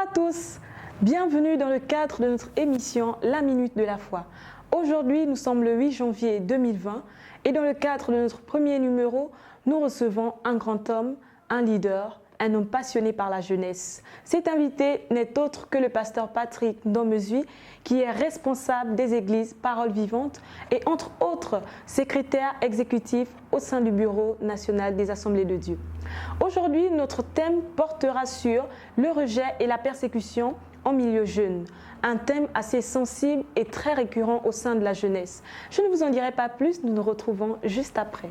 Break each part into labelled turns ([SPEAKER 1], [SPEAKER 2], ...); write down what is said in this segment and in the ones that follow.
[SPEAKER 1] à tous, bienvenue dans le cadre de notre émission La Minute de la Foi. Aujourd'hui, nous sommes le 8 janvier 2020 et dans le cadre de notre premier numéro, nous recevons un grand homme, un leader, un homme passionné par la jeunesse. Cet invité n'est autre que le pasteur Patrick Ndomezui, qui est responsable des églises Parole Vivante et entre autres secrétaire exécutif au sein du Bureau national des Assemblées de Dieu. Aujourd'hui, notre thème portera sur le rejet et la persécution en milieu jeune, un thème assez sensible et très récurrent au sein de la jeunesse. Je ne vous en dirai pas plus, nous nous retrouvons juste après.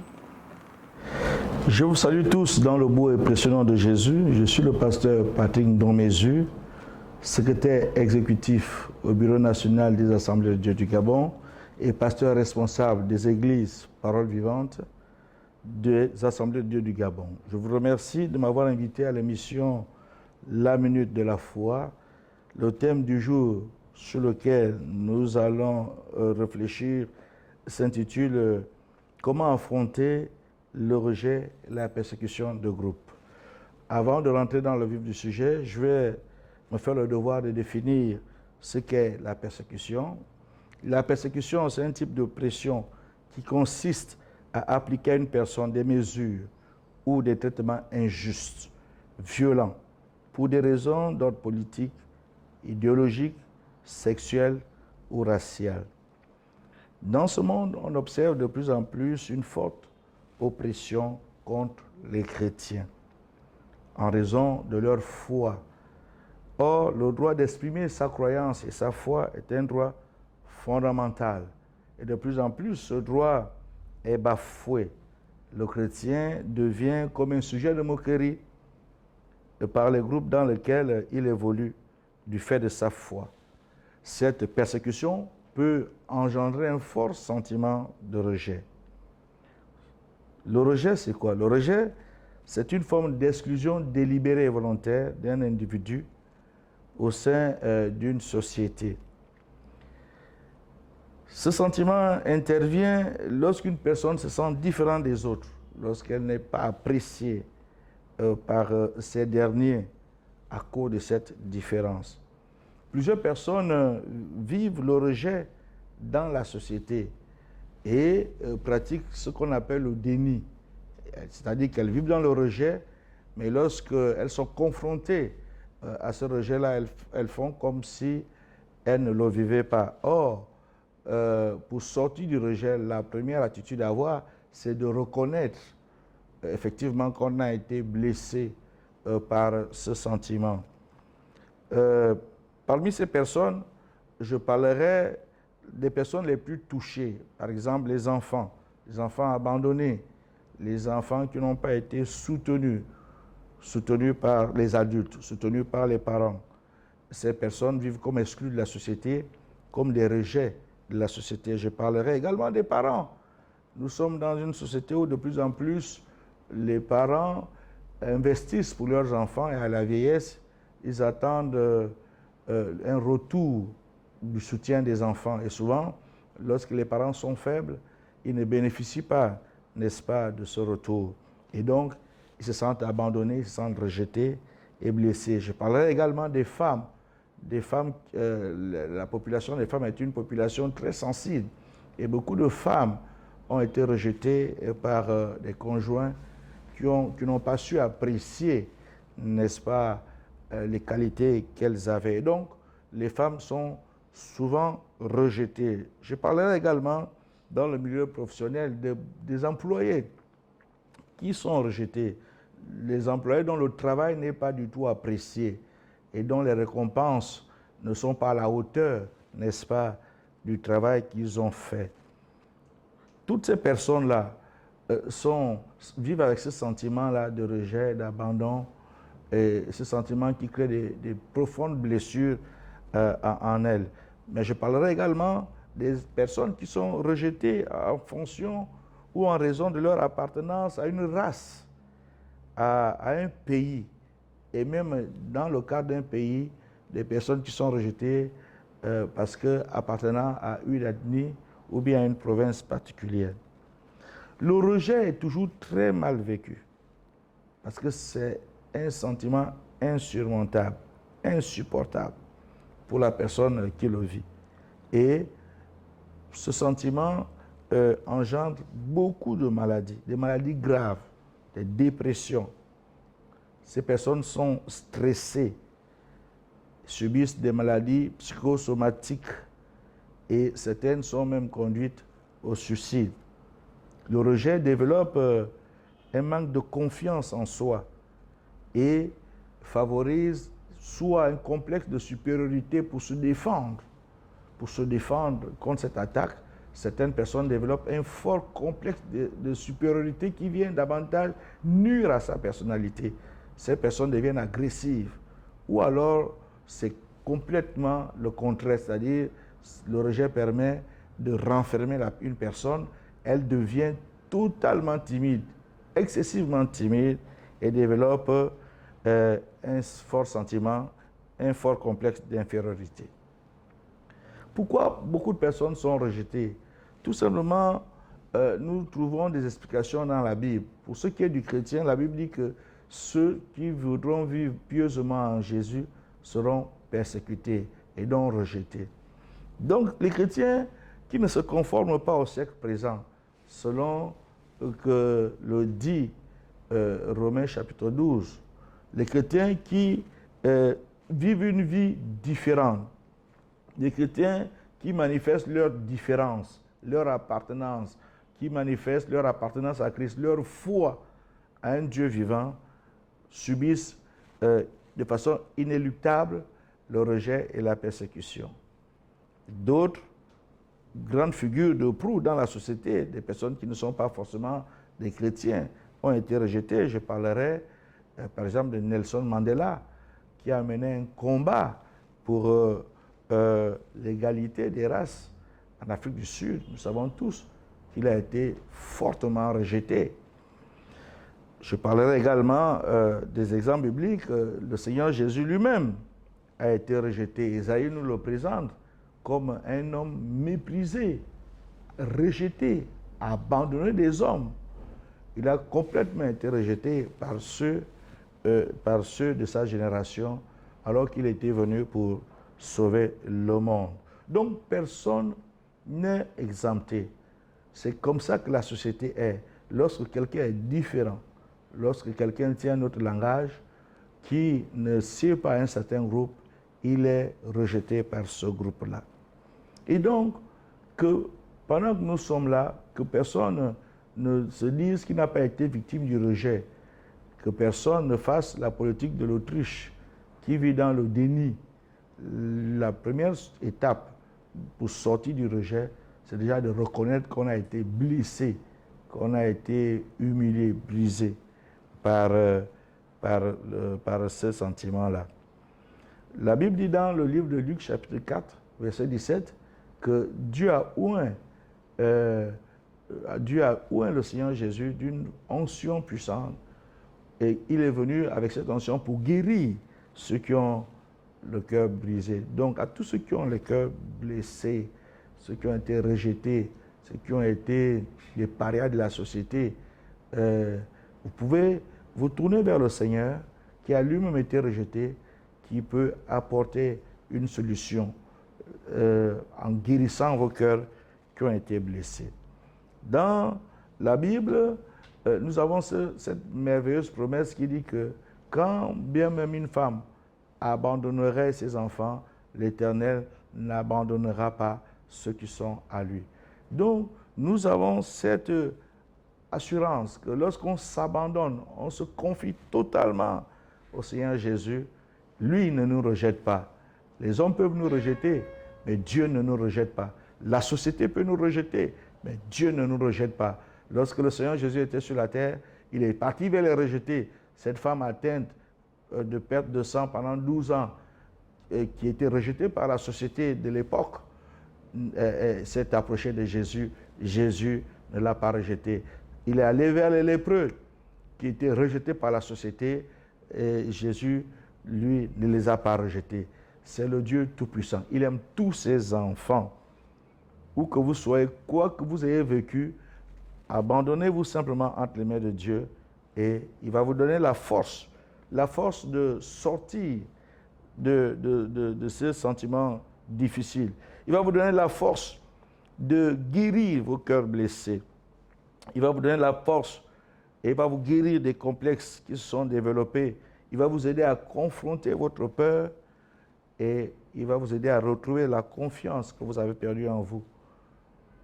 [SPEAKER 2] Je vous salue tous dans le beau et précieux nom de Jésus. Je suis le pasteur Patrick Ndomezui, secrétaire exécutif au Bureau national des Assemblées de Dieu du Gabon et pasteur responsable des églises Parole Vivante des Assemblées de Dieu du Gabon. Je vous remercie de m'avoir invité à l'émission La Minute de la Foi. Le thème du jour sur lequel nous allons réfléchir s'intitule « Comment affronter le rejet et la persécution de groupe ». Avant de rentrer dans le vif du sujet, je vais me faire le devoir de définir ce qu'est la persécution. La persécution, c'est un type de pression qui consiste à appliquer à une personne des mesures ou des traitements injustes, violents, pour des raisons d'ordre politique, idéologique, sexuel ou racial. Dans ce monde, on observe de plus en plus une forte oppression contre les chrétiens en raison de leur foi. Or, le droit d'exprimer sa croyance et sa foi est un droit fondamental. Et de plus en plus, ce droit est bafoué. Le chrétien devient comme un sujet de moquerie par les groupes dans lesquels il évolue du fait de sa foi. Cette persécution peut engendrer un fort sentiment de rejet. Le rejet, c'est quoi? Le rejet, c'est une forme d'exclusion délibérée et volontaire d'un individu au sein d'une société. Ce sentiment intervient lorsqu'une personne se sent différente des autres, lorsqu'elle n'est pas appréciée par ces derniers à cause de cette différence. Plusieurs personnes vivent le rejet dans la société et pratiquent ce qu'on appelle le déni. C'est-à-dire qu'elles vivent dans le rejet, mais lorsqu'elles sont confrontées à ce rejet-là, elles font comme si elles ne le vivaient pas. Or, pour sortir du rejet, la première attitude à avoir, c'est de reconnaître effectivement qu'on a été blessé par ce sentiment. Parmi ces personnes, je parlerai des personnes les plus touchées, par exemple les enfants abandonnés, les enfants qui n'ont pas été soutenus par les adultes, soutenus par les parents. Ces personnes vivent comme exclues de la société, comme des rejets de la société. Je parlerai également des parents. Nous sommes dans une société où de plus en plus les parents investissent pour leurs enfants et à la vieillesse, ils attendent un retour du soutien des enfants. Et souvent, lorsque les parents sont faibles, ils ne bénéficient pas, n'est-ce pas, de ce retour. Et donc, ils se sentent abandonnés, ils se sentent rejetés et blessés. Je parlerai également des femmes. La population des femmes est une population très sensible. Et beaucoup de femmes ont été rejetées par des conjoints qui n'ont pas su apprécier, n'est-ce pas, les qualités qu'elles avaient. Et donc, les femmes sont souvent rejetées. Je parlerai également dans le milieu professionnel des employés qui sont rejetés. Les employés dont le travail n'est pas du tout apprécié et dont les récompenses ne sont pas à la hauteur, n'est-ce pas, du travail qu'ils ont fait. Toutes ces personnes-là vivent avec ce sentiment-là de rejet, d'abandon, et ce sentiment qui crée des profondes blessures en elles. Mais je parlerai également des personnes qui sont rejetées en fonction ou en raison de leur appartenance à une race, à un pays. Et même dans le cas d'un pays, des personnes qui sont rejetées parce qu'appartenant à une ethnie ou bien à une province particulière. Le rejet est toujours très mal vécu parce que c'est un sentiment insurmontable. insupportable pour la personne qui le vit. Et ce sentiment engendre beaucoup de maladies, des maladies graves, des dépressions. Ces personnes sont stressées, subissent des maladies psychosomatiques et certaines sont même conduites au suicide. Le rejet développe un manque de confiance en soi et favorise soit un complexe de supériorité pour se défendre. Pour se défendre contre cette attaque, certaines personnes développent un fort complexe de supériorité qui vient davantage nuire à sa personnalité. Ces personnes deviennent agressives. Ou alors, c'est complètement le contraire, c'est-à-dire le rejet permet de renfermer une personne, elle devient totalement timide, excessivement timide et développe un fort sentiment, un fort complexe d'infériorité. Pourquoi beaucoup de personnes sont rejetées? Tout simplement, nous trouvons des explications dans la Bible. Pour ce qui est du chrétien, la Bible dit que ceux qui voudront vivre pieusement en Jésus seront persécutés et donc rejetés. Donc, les chrétiens qui ne se conforment pas au siècle présent, selon que le dit Romains chapitre 12, les chrétiens qui vivent une vie différente, les chrétiens qui manifestent leur différence, leur appartenance, qui manifestent leur appartenance à Christ, leur foi à un Dieu vivant, subissent de façon inéluctable le rejet et la persécution. D'autres grandes figures de proue dans la société, des personnes qui ne sont pas forcément des chrétiens, ont été rejetées. Je parlerai par exemple de Nelson Mandela, qui a mené un combat pour l'égalité des races en Afrique du Sud. Nous savons tous qu'il a été fortement rejeté. Je parlerai également des exemples bibliques. Le Seigneur Jésus lui-même a été rejeté. Isaïe nous le présente comme un homme méprisé, rejeté, abandonné des hommes. Il a complètement été rejeté par ceux de sa génération, alors qu'il était venu pour sauver le monde. Donc, personne n'est exempté. C'est comme ça que la société est. Lorsque quelqu'un est différent, lorsque quelqu'un tient notre langage, qui ne sied pas à un certain groupe, il est rejeté par ce groupe-là. Et donc, que pendant que nous sommes là, que personne ne se dise qu'il n'a pas été victime du rejet, que personne ne fasse la politique de l'autruche qui vit dans le déni. La première étape pour sortir du rejet, c'est déjà de reconnaître qu'on a été blessé, qu'on a été humilié, brisé par ce sentiment-là. La Bible dit dans le livre de Luc, chapitre 4, verset 17, que Dieu a oint le Seigneur Jésus d'une onction puissante. Et il est venu avec cette onction pour guérir ceux qui ont le cœur brisé. Donc, à tous ceux qui ont le cœur blessé, ceux qui ont été rejetés, ceux qui ont été les parias de la société, vous pouvez vous tourner vers le Seigneur qui a lui-même été rejeté, qui peut apporter une solution en guérissant vos cœurs qui ont été blessés. Dans la Bible, nous avons cette merveilleuse promesse qui dit que quand bien même une femme abandonnerait ses enfants, l'Éternel n'abandonnera pas ceux qui sont à lui. Donc, nous avons cette assurance que lorsqu'on s'abandonne, on se confie totalement au Seigneur Jésus, lui ne nous rejette pas. Les hommes peuvent nous rejeter, mais Dieu ne nous rejette pas. La société peut nous rejeter, mais Dieu ne nous rejette pas. Lorsque le Seigneur Jésus était sur la terre, il est parti vers les rejetés. Cette femme atteinte de perte de sang pendant 12 ans, qui était rejetée par la société de l'époque, s'est approchée de Jésus. Jésus ne l'a pas rejeté. Il est allé vers les lépreux, qui étaient rejetés par la société, et Jésus, lui, ne les a pas rejetés. C'est le Dieu Tout-Puissant. Il aime tous ses enfants. Où que vous soyez, quoi que vous ayez vécu, abandonnez-vous simplement entre les mains de Dieu et il va vous donner la force de sortir de ces sentiments difficiles. Il va vous donner la force de guérir vos cœurs blessés. Il va vous donner la force et il va vous guérir des complexes qui se sont développés. Il va vous aider à confronter votre peur et il va vous aider à retrouver la confiance que vous avez perdue en vous.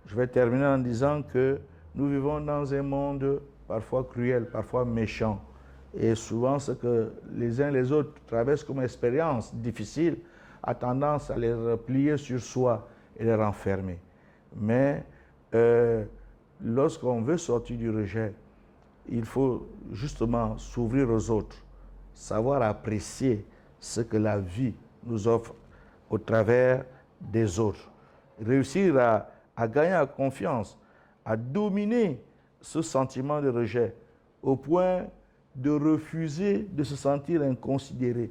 [SPEAKER 2] Je vais terminer en disant que nous vivons dans un monde parfois cruel, parfois méchant. Et souvent, ce que les uns les autres traversent comme expérience difficile a tendance à les replier sur soi et les renfermer. Mais lorsqu'on veut sortir du rejet, il faut justement s'ouvrir aux autres, savoir apprécier ce que la vie nous offre au travers des autres. Réussir à gagner en confiance, à dominer ce sentiment de rejet au point de refuser de se sentir inconsidéré,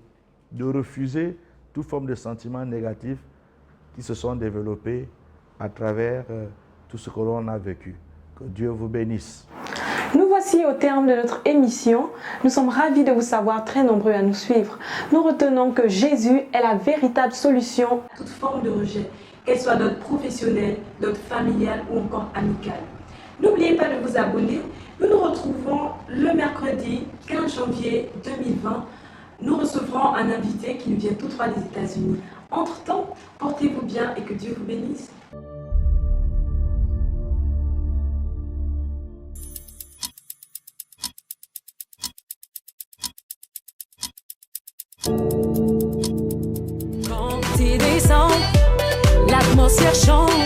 [SPEAKER 2] de refuser toute forme de sentiments négatifs qui se sont développés à travers tout ce que l'on a vécu. Que Dieu vous bénisse.
[SPEAKER 1] Nous voici au terme de notre émission. Nous sommes ravis de vous savoir très nombreux à nous suivre. Nous retenons que Jésus est la véritable solution à toute forme de rejet, qu'elle soit d'ordre professionnel, d'ordre familial ou encore amical. N'oubliez pas de vous abonner. Nous nous retrouvons le mercredi 15 janvier 2020. Nous recevrons un invité qui nous vient tout droit des États-Unis. Entre-temps, portez-vous bien et que Dieu vous bénisse.
[SPEAKER 3] Quand tu descends, l'atmosphère change.